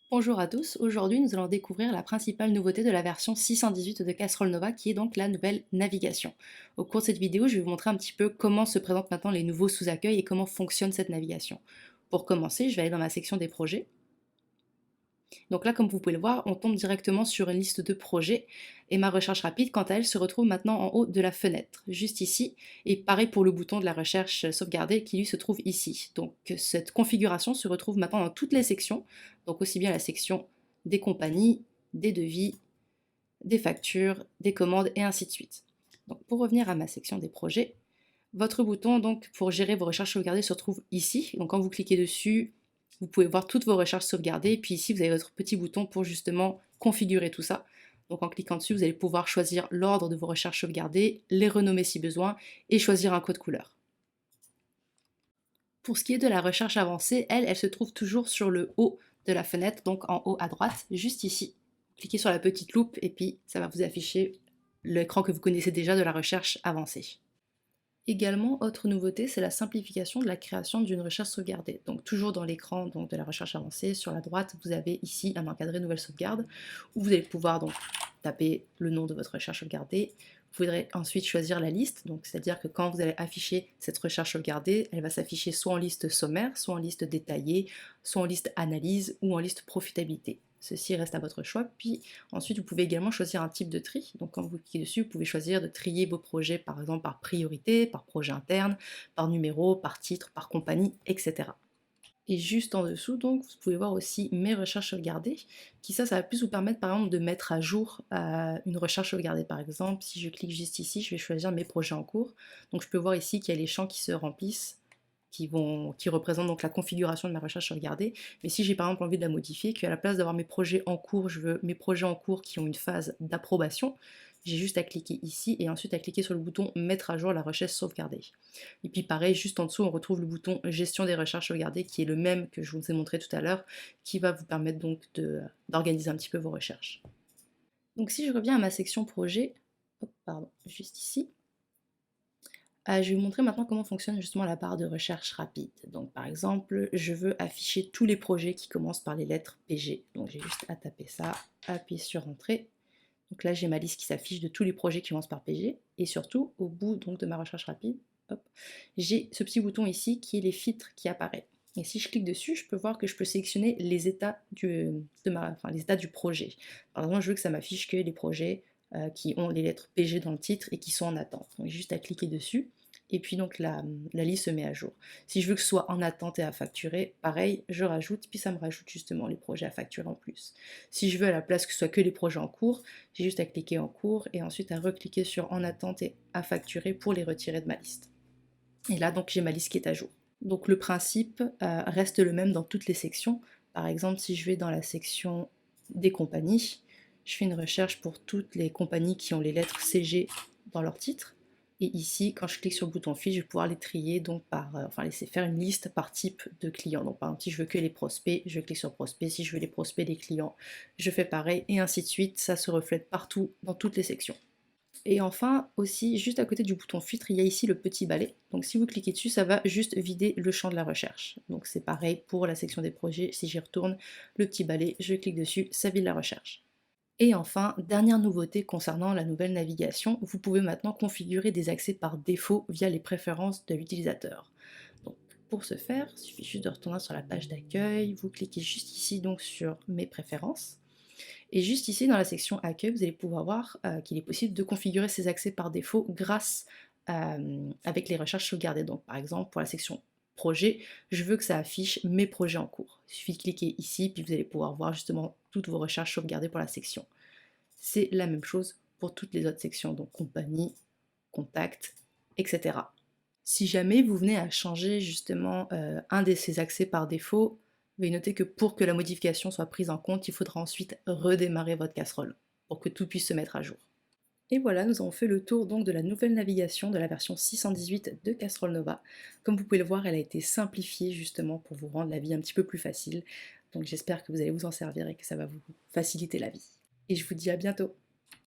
Bonjour à tous, aujourd'hui nous allons découvrir la principale nouveauté de la version 618 de Casserole Nova qui est donc la nouvelle navigation. Au cours de cette vidéo, je vais vous montrer un petit peu comment se présentent maintenant les nouveaux sous-accueils et comment fonctionne cette navigation. Pour commencer, je vais aller dans ma section des projets. Donc là, comme vous pouvez le voir, on tombe directement sur une liste de projets et ma recherche rapide, quant à elle, se retrouve maintenant en haut de la fenêtre, juste ici. Et pareil pour le bouton de la recherche sauvegardée qui lui se trouve ici. Donc cette configuration se retrouve maintenant dans toutes les sections, donc aussi bien la section des compagnies, des devis, des factures, des commandes et ainsi de suite. Donc pour revenir à ma section des projets, votre bouton donc pour gérer vos recherches sauvegardées se trouve ici. Donc quand vous cliquez dessus, vous pouvez voir toutes vos recherches sauvegardées. Et puis ici, vous avez votre petit bouton pour justement configurer tout ça. Donc en cliquant dessus, vous allez pouvoir choisir l'ordre de vos recherches sauvegardées, les renommer si besoin et choisir un code couleur. Pour ce qui est de la recherche avancée, elle se trouve toujours sur le haut de la fenêtre, donc en haut à droite, juste ici. Cliquez sur la petite loupe et puis ça va vous afficher l'écran que vous connaissez déjà de la recherche avancée. Également, autre nouveauté, c'est la simplification de la création d'une recherche sauvegardée. Donc toujours dans l'écran de la recherche avancée, sur la droite, vous avez ici un encadré nouvelle sauvegarde, où vous allez pouvoir donc taper le nom de votre recherche sauvegardée. Vous voudrez ensuite choisir la liste, donc c'est-à-dire que quand vous allez afficher cette recherche sauvegardée, elle va s'afficher soit en liste sommaire, soit en liste détaillée, soit en liste analyse ou en liste profitabilité. Ceci reste à votre choix. Puis ensuite, vous pouvez également choisir un type de tri. Donc quand vous cliquez dessus, vous pouvez choisir de trier vos projets par exemple par priorité, par projet interne, par numéro, par titre, par compagnie, etc. Et juste en dessous, donc, vous pouvez voir aussi mes recherches sauvegardées, qui ça va plus vous permettre par exemple de mettre à jour une recherche sauvegardée. Par exemple, si je clique juste ici, je vais choisir mes projets en cours. Donc je peux voir ici qu'il y a les champs qui se remplissent qui représentent donc la configuration de ma recherche sauvegardée. Mais si j'ai par exemple envie de la modifier, qu'à la place d'avoir mes projets en cours, je veux mes projets en cours qui ont une phase d'approbation, j'ai juste à cliquer ici et ensuite à cliquer sur le bouton mettre à jour la recherche sauvegardée. Et puis pareil, juste en dessous, on retrouve le bouton gestion des recherches sauvegardées qui est le même que je vous ai montré tout à l'heure, qui va vous permettre donc d'organiser un petit peu vos recherches. Donc si je reviens à ma section projet, hop, pardon, juste ici, je vais vous montrer maintenant comment fonctionne justement la barre de recherche rapide. Donc par exemple, je veux afficher tous les projets qui commencent par les lettres PG. Donc j'ai juste à taper ça, appuyer sur Entrée. Donc là j'ai ma liste qui s'affiche de tous les projets qui commencent par PG. Et surtout, au bout donc, de ma recherche rapide, j'ai ce petit bouton ici qui est les filtres qui apparaît. Et si je clique dessus, je peux voir que je peux sélectionner les états les états du projet. Par exemple, je veux que ça m'affiche que les projets qui ont les lettres PG dans le titre et qui sont en attente. Donc j'ai juste à cliquer dessus et puis donc la liste se met à jour. Si je veux que ce soit en attente et à facturer, pareil, je rajoute, puis ça me rajoute justement les projets à facturer en plus. Si je veux à la place que ce soit que les projets en cours, j'ai juste à cliquer en cours et ensuite à recliquer sur en attente et à facturer pour les retirer de ma liste. Et là donc j'ai ma liste qui est à jour. Donc le principe reste le même dans toutes les sections. Par exemple, si je vais dans la section des compagnies, je fais une recherche pour toutes les compagnies qui ont les lettres CG dans leur titre. Et ici, quand je clique sur le bouton fiche, je vais pouvoir les trier donc laisser faire une liste par type de client. Donc par exemple, si je veux que les prospects, je clique sur prospects. Si je veux les prospects des clients, je fais pareil, et ainsi de suite. Ça se reflète partout dans toutes les sections. Et enfin, aussi, juste à côté du bouton filtre, il y a ici le petit balai. Donc si vous cliquez dessus, ça va juste vider le champ de la recherche. Donc c'est pareil pour la section des projets, si j'y retourne, le petit balai, je clique dessus, ça vide la recherche. Et enfin, dernière nouveauté concernant la nouvelle navigation, vous pouvez maintenant configurer des accès par défaut via les préférences de l'utilisateur. Donc pour ce faire, il suffit juste de retourner sur la page d'accueil, vous cliquez juste ici donc sur mes préférences. Et juste ici, dans la section accueil, vous allez pouvoir voir qu'il est possible de configurer ces accès par défaut grâce avec les recherches sauvegardées. Donc par exemple, pour la section projet, je veux que ça affiche mes projets en cours. Il suffit de cliquer ici, puis vous allez pouvoir voir justement toutes vos recherches sauvegardées pour la section. C'est la même chose pour toutes les autres sections, donc compagnie, contact, etc. Si jamais vous venez à changer justement un de ces accès par défaut, veuillez noter que pour que la modification soit prise en compte, il faudra ensuite redémarrer votre casserole pour que tout puisse se mettre à jour. Et voilà, nous avons fait le tour donc de la nouvelle navigation de la version 618 de Casserole Nova. Comme vous pouvez le voir, elle a été simplifiée justement pour vous rendre la vie un petit peu plus facile. Donc j'espère que vous allez vous en servir et que ça va vous faciliter la vie. Et je vous dis à bientôt.